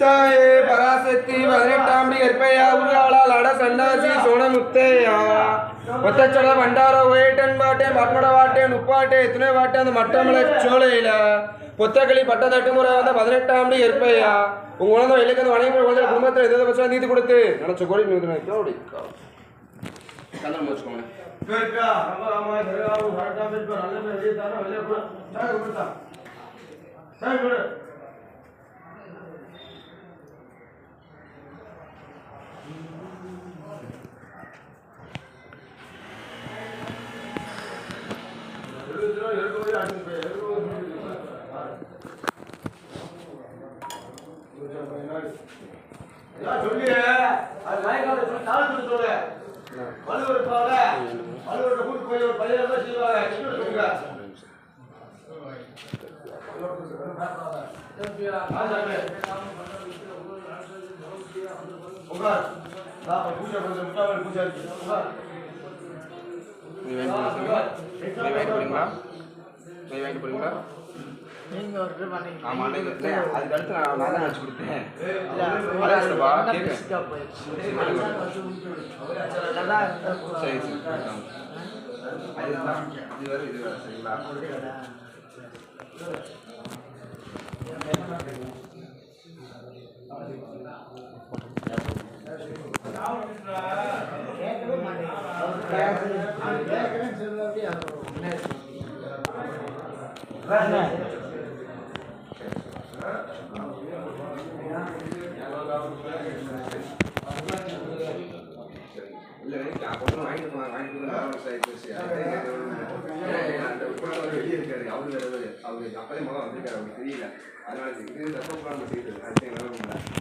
தாயே பராசக்தி 18ஆம் கற்பையா உருளாளால் அட சன்னாசி சோனமுத்தையா ஒத்தச்சட பண்டார ஒயிட்டன் பாட்டேன் பட்மட வாட்டேன் உப்பாட்டே எத்தனை வாட்டேன் அந்த மட்டமலை சோலையில பொத்தக்களி பட்டத்தட்டு முறை வந்த 18ஆம் கற்பையா உங்க குழந்தை வெளிக்கு அந்த வணங்கி குழந்தை குடும்பத்தில் எந்த பட்சம் நீதி கொடுத்து நினைச்ச கோடி அப்படி கண்ணம் வச்சுக்கோங்க ஆமா அதுக்கடுத்து நான் தான் வச்சு கொடுத்தேன் சரி அதுதான் இது வேறு இது வேறு சரிங்களா அவரு அப்பதே முதல்ல வந்திருக்காரு அவருக்கு தெரியல அதனால இது செய்யுது